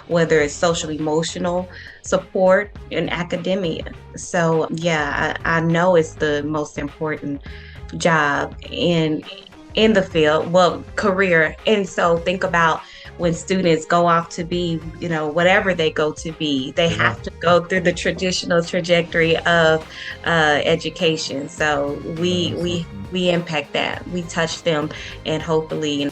whether it's social emotional support in academia. So yeah, I know it's the most important job in the field, well, career. And so think about when students go off to be, whatever they go to be, they Yeah. have to go through the traditional trajectory of education. So Yeah, we that's so we true. we impact that. We touch them, and hopefully.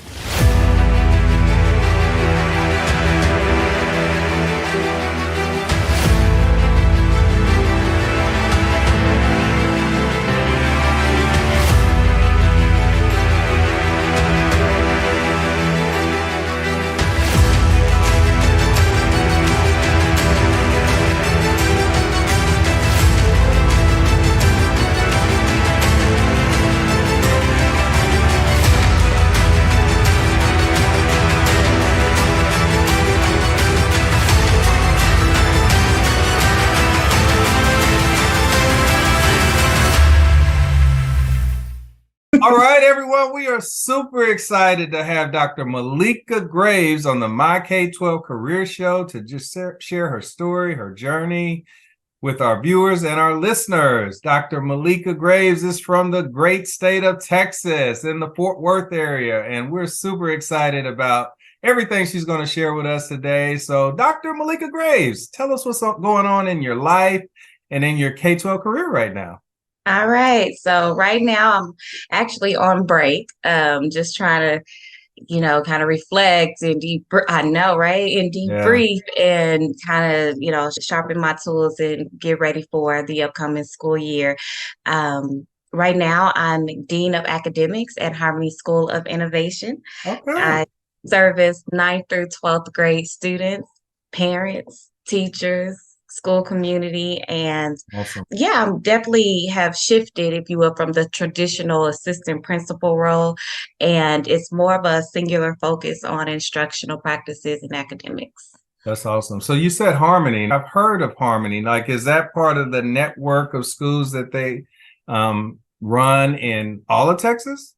All right, everyone, we are super excited to have Dr. Malikah Graves on the My K12 Career Show to just share her story, her journey with our viewers and our listeners. Dr. Malikah Graves is from the great state of Texas in the Fort Worth area, and we're super excited about everything she's going to share with us today. So, Dr. Malikah Graves, tell us what's going on in your life and in your K-12 career right now. All right. So right now I'm actually on break, just trying to, kind of reflect and I know, right? And Yeah. debrief and kind of, sharpen my tools and get ready for the upcoming school year. Right now I'm Dean of Academics at Harmony School of Innovation. Okay. I service 9th through 12th grade students, parents, teachers, school community, and Awesome. yeah, I'm definitely have shifted, if you will, from the traditional assistant principal role, and it's more of a singular focus on instructional practices and academics. That's awesome. So you said Harmony. I've heard of Harmony. Like, is that part of the network of schools that they run in all of Texas?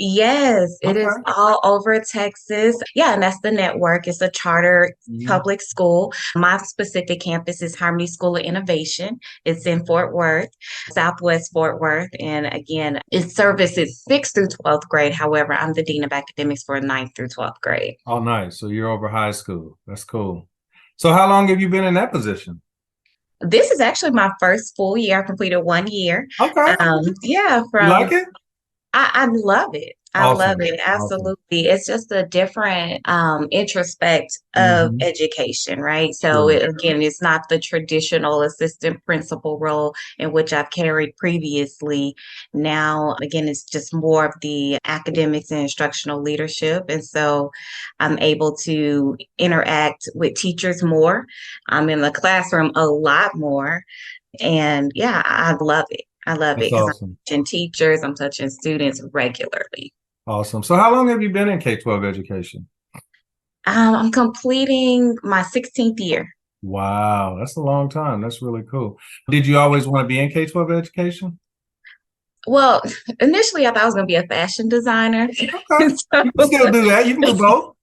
Yes, it is Okay. all over Texas. Yeah, and that's the network. It's a charter Mhm. public school. My specific campus is Harmony School of Innovation. It's in Fort Worth, Southwest Fort Worth. And again, it services 6th through 12th grade. However, I'm the Dean of Academics for 9th through 12th grade. Oh, nice. So you're over high school. That's cool. So how long have you been in that position? This is actually my first full year. I completed 1 year. Okay. Yeah, You from like it? I love it. I love Awesome. it. Awesome. Absolutely. It's just a different introspect of Hmm. education, right? So Sure. again, it's not the traditional assistant principal role in which I've carried previously. Now, again, it's just more of the academics and instructional leadership. And so I'm able to interact with teachers more. I'm in the classroom a lot more. And yeah, I love it. I love That's it because I'm awesome. touching teachers, I'm touching students regularly. Awesome. So how long have you been in K-12 education? I'm completing my 16th year. Wow, that's a long time. That's really cool. Did you always want to be in K-12 education? Well, initially I thought I was going to be a fashion designer. Okay. So, You can still do that. You can do both.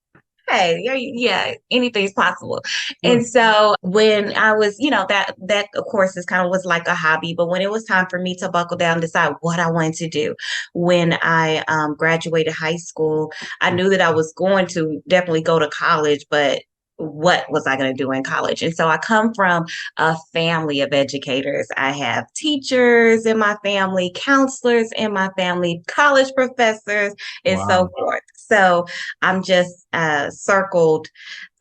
hey, yeah, anything's possible. And Sure. so when I was, that of course is kind of was like a hobby, but when it was time for me to buckle down, decide what I wanted to do, when I graduated high school, I knew that I was going to definitely go to college, but what was I going to do in college? And so I come from a family of educators. I have teachers in my family, counselors in my family, college professors, and so Wow. forth. So I'm just circled.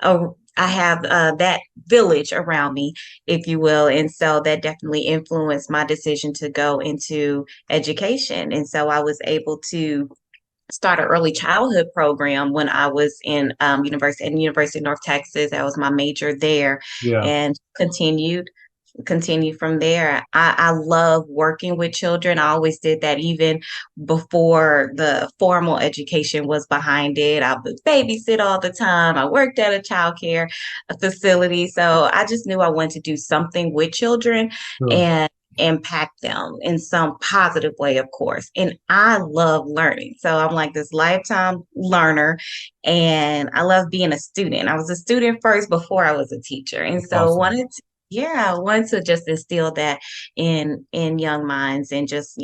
I have that village around me, if you will. And so that definitely influenced my decision to go into education. And so I was able to start an early childhood program when I was in University of North Texas. That was my major there, Yeah. and continue from there. I love working with children. I always did that even before the formal education was behind it. I would babysit all the time. I worked at a childcare facility. So I just knew I wanted to do something with children. Sure. And impact them in some positive way, of course. And I love learning. So I'm like this lifetime learner, and I love being a student. I was a student first before I was a teacher. And That's so awesome. yeah, I wanted to just instill that in young minds and just,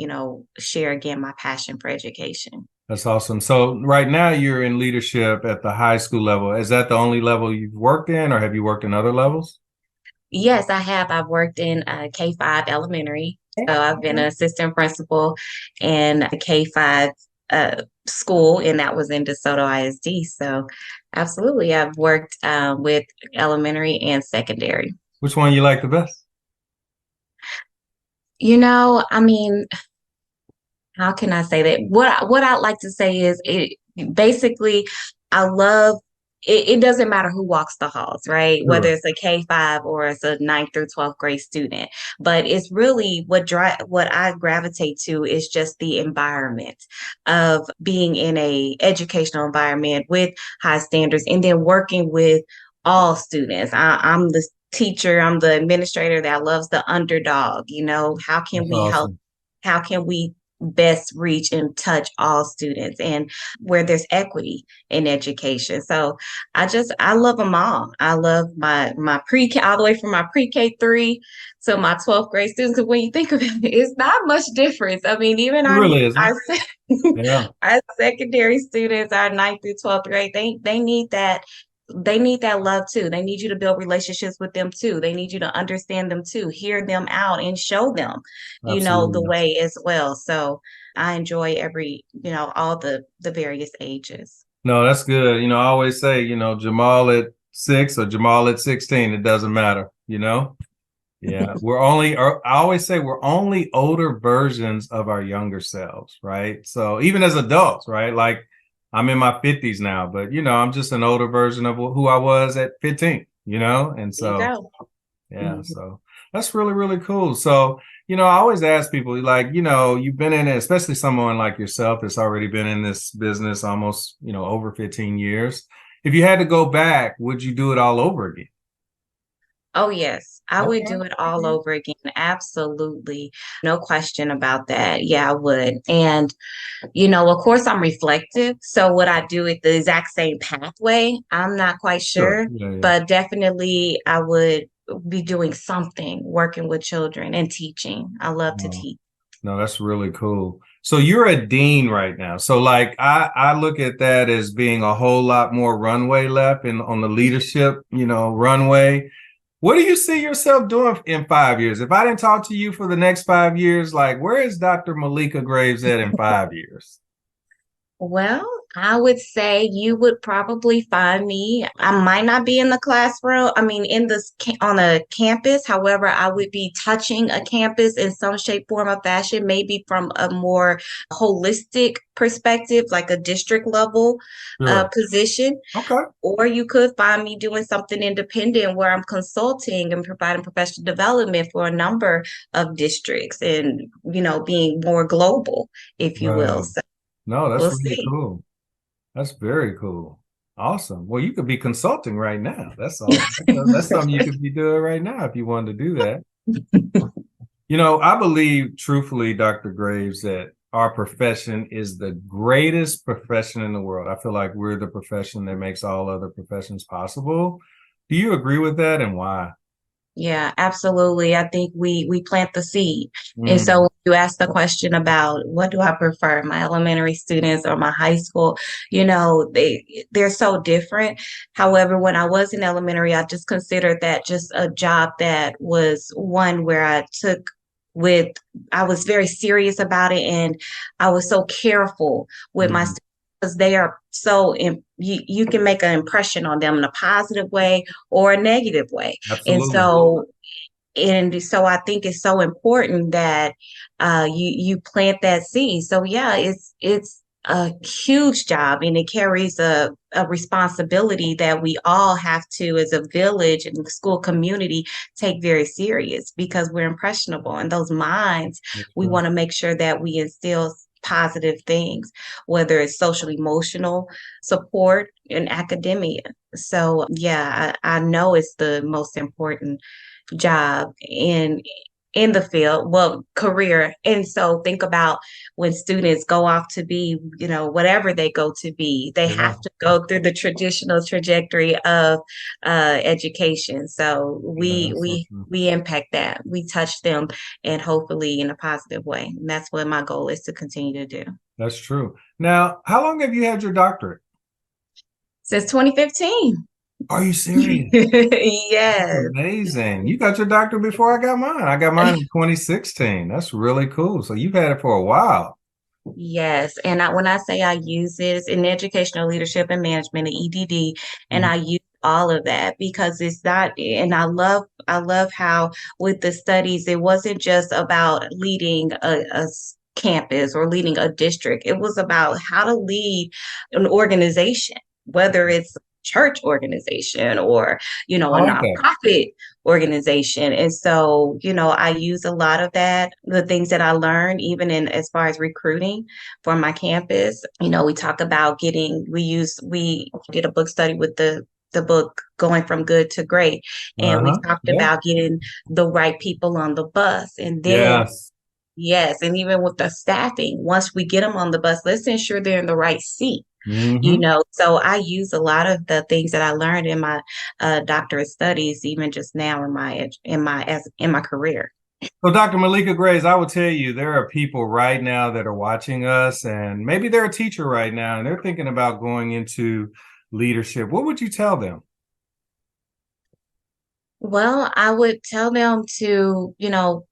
share again my passion for education. That's awesome. So right now you're in leadership at the high school level. Is that the only level you've worked in, or have you worked in other levels? Yes, I have. I've worked in K-5 elementary. So I've been an assistant principal in a K-5 school, and that was in DeSoto ISD. So absolutely, I've worked with elementary and secondary. Which one you like the best? I mean, how can I say that? What I'd like to say is it basically I love it doesn't matter who walks the halls, right? Whether Sure. it's a K-5 or it's a ninth through 12th grade student. But it's really what I gravitate to is just the environment of being in a educational environment with high standards and then working with all students. I'm the teacher, I'm the administrator that loves the underdog. How can That's we help? awesome. How can we best reach and touch all students and where there's equity in education? So I love them all. I love my pre-K all the way from my pre-K 3 to my 12th grade students. Because when you think of it, it's not much difference. I mean, even It really isn't. our Yeah, our secondary students, our ninth through 12th grade, they need that. They need that love too. They need you to build relationships with them too. They need you to understand them too, hear them out and show them, the absolutely. way as well. So I enjoy all the various ages. No, that's good. I always say, Jamal at 6 or Jamal at 16, it doesn't matter, Yeah, I always say we're only older versions of our younger selves, right? So even as adults, right? Like I'm in my 50s now, but I'm just an older version of who I was at 15, And There you so, go. yeah, so that's really, really cool. So, I always ask people, like, you've been in it, especially someone like yourself that's already been in this business almost, over 15 years. If you had to go back, would you do it all over again? Oh, yes, I would Okay. do it all over again. Absolutely. No question about that. Yeah, I would. And, of course, I'm reflective. So would I do it the exact same pathway? I'm not quite Sure. sure, Yeah, yeah. but definitely I would be doing something, working with children and teaching. I love to No, teach. no, that's really cool. So you're a dean right now. So like I look at that as being a whole lot more runway left in on the leadership, runway. What do you see yourself doing in 5 years? If I didn't talk to you for the next 5 years, like where is Dr. Malikah Graves at in 5 years? Well, I would say you would probably find me. I might not be in the classroom. I mean, on a campus. However, I would be touching a campus in some shape, form, or fashion, maybe from a more holistic perspective, like a district level Sure. position. Okay. Or you could find me doing something independent where I'm consulting and providing professional development for a number of districts and, being more global, if you will. Right. So No, that's we'll really see. cool. That's very cool. Awesome. Well, you could be consulting right now. That's awesome. That's something you could be doing right now if you wanted to do that. I believe truthfully, Dr. Graves, that our profession is the greatest profession in the world. I feel like we're the profession that makes all other professions possible. Do you agree with that, and why? Yeah, absolutely. I think we plant the seed. And so Mm, when you ask the question about what do I prefer, my elementary students or my high school, they're so different. However, when I was in elementary, I just considered that just a job that was one where with I was very serious about it, and I was so careful with my mm, students because they are so you can make an impression on them in a positive way or a negative way. And absolutely. so I think it's so important that you plant that seed. So yeah, it's a huge job, and it carries a responsibility that we all have to, as a village and school community, take very serious because we're impressionable. And those minds, That's we right. want to make sure that we instill positive things, whether it's social emotional support and academia. So yeah, I know it's the most important job in the field, well, career. And so think about when students go off to be, whatever they go to be, they Yeah, have to go through the traditional trajectory of education. So yeah, we that's so we true. we impact that. We touch them, and hopefully in a positive way. And that's what my goal is to continue to do. That's true. Now, how long have you had your doctorate? Since 2015. Are you serious? That's Yes. amazing. You got your doctorate before I got mine. I got mine in 2016. That's really cool. So you've had it for a while. Yes, and when I say I use it, it's in educational leadership and management, the EDD, and Mhm. I use all of that because it's not. And I love how with the studies, it wasn't just about leading a campus or leading a district. It was about how to lead an organization, whether it's church organization or I a like that. nonprofit organization. And so, I use a lot of that, the things that I learned, even in as far as recruiting for my campus. We talk about we did a book study with the book Going from Good to Great. And we Uh-huh. talked Yeah. about getting the right people on the bus. And then, Yes. yes, and even with the staffing, once we get them on the bus, let's ensure they're in the right seat. Hmm. So I use a lot of the things that I learned in my doctorate studies, even just now in my career. So, Dr. Malika Graves, I will tell you, there are people right now that are watching us, and maybe they're a teacher right now, and they're thinking about going into leadership. What would you tell them? Well, I would tell them to,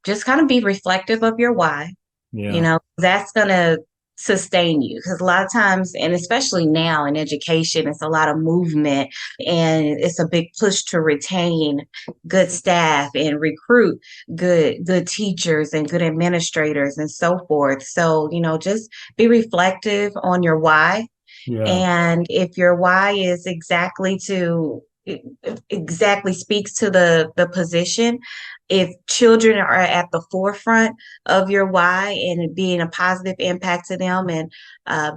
just kind of be reflective of your why. Yeah. That's going to sustain you because a lot of times, and especially now in education, it's a lot of movement and it's a big push to retain good staff and recruit good teachers and good administrators and so forth. So, just be reflective on your why. Yeah. And if your why is exactly speaks to the position, if children are at the forefront of your why and being a positive impact to them and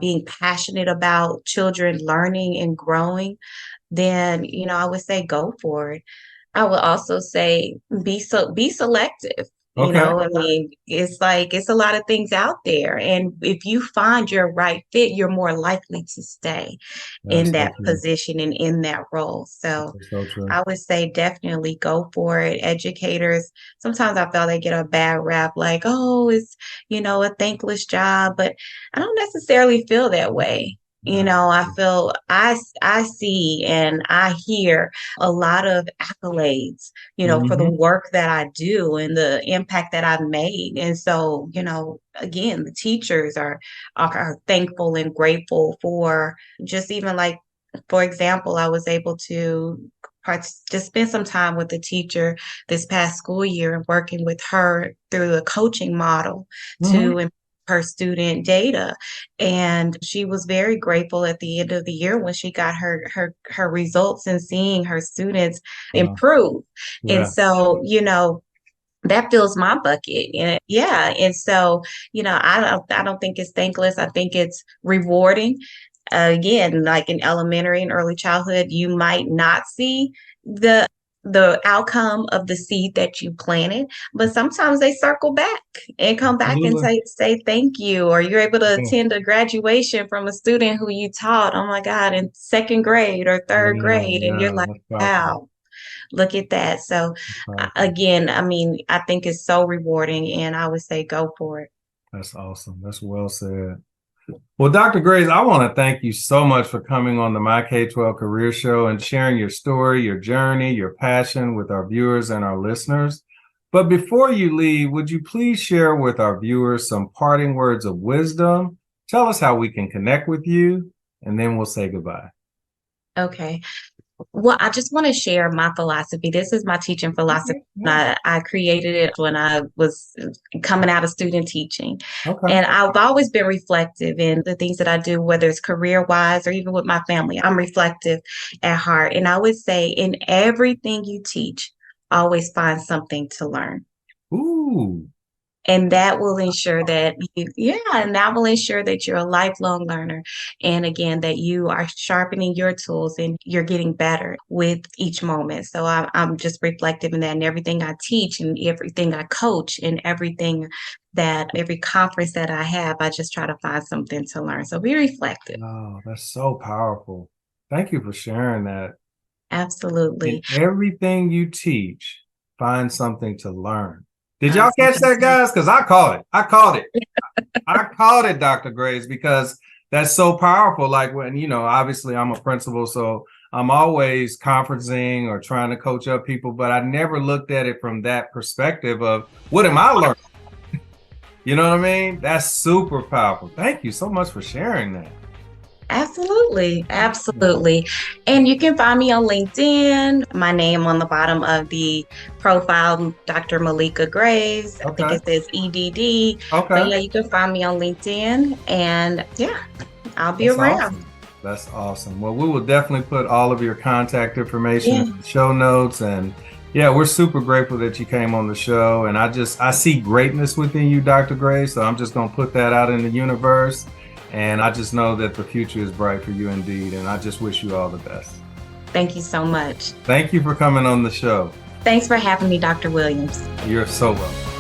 being passionate about children learning and growing, then I would say go for it. I would also say be selective. Okay. I mean, it's like it's a lot of things out there. And if you find your right fit, you're more likely to stay in That's so that true. position and in that role. So That's so true. I would say definitely go for it. Educators, sometimes I feel they get a bad rap, like, oh, it's, a thankless job, but I don't necessarily feel that way. I feel I see and I hear a lot of accolades, for the Hmm. work that I do and the impact that I've made. And so, again, the teachers are thankful and grateful for just even like, for example, I was able to just spend some time with the teacher this past school year and working with her through a coaching model Hmm. to improve her student data. And she was very grateful at the end of the year when she got her results and seeing her students improve. And Yeah. so, that fills my bucket. And yeah. And so, I don't think it's thankless. I think it's rewarding. Again, like in elementary and early childhood, you might not see the the outcome of the seed that you planted, but sometimes they circle back and come back and Absolutely. say thank you, or you're able to Yeah. attend a graduation from a student who you taught, oh my God, in second grade or third Yeah. grade, and you're Yeah. like, That's powerful. wow, look at that. So That's powerful. again, I mean, I think it's so rewarding, and I would say go for it. That's awesome. That's well said. Well, Dr. Graves, I want to thank you so much for coming on the My K12 Career Show and sharing your story, your journey, your passion with our viewers and our listeners. But before you leave, would you please share with our viewers some parting words of wisdom? Tell us how we can connect with you, and then we'll say goodbye. Okay. Well, I just want to share my philosophy. This is my teaching philosophy. Okay. Yeah. I created it when I was coming out of student teaching. Okay. And I've always been reflective in the things that I do, whether it's career wise or even with my family. I'm reflective at heart. And I would say in everything you teach, always find something to learn. Ooh. And that will ensure that and that will ensure that you're a lifelong learner. And again, that you are sharpening your tools and you're getting better with each moment. So I'm just reflective in that, and everything I teach and everything I coach and every conference that I have, I just try to find something to learn. So be reflective. Oh, that's so powerful. Thank you for sharing that. In Absolutely. everything you teach, find something to learn. Did y'all catch Something that, guys? Because I caught it. I caught it. I caught it, Dr. Graves, because that's so powerful. Like when, obviously I'm a principal, so I'm always conferencing or trying to coach up people, but I never looked at it from that perspective of what am I learning? You know what I mean? That's super powerful. Thank you so much for sharing that. Absolutely. Absolutely. And you can find me on LinkedIn. My name on the bottom of the profile, Dr. Malikah Graves. I think Okay. it says EDD. But Okay. yeah, you can find me on LinkedIn. And yeah, I'll be That's around. awesome. That's awesome. Well, we will definitely put all of your contact information Yeah. in the show notes. And yeah, we're super grateful that you came on the show. And I see greatness within you, Dr. Graves. So I'm just going to put that out in the universe. And I just know that the future is bright for you indeed. And I just wish you all the best. Thank you so much. Thank you for coming on the show. Thanks for having me, Dr. Williams. You're so welcome.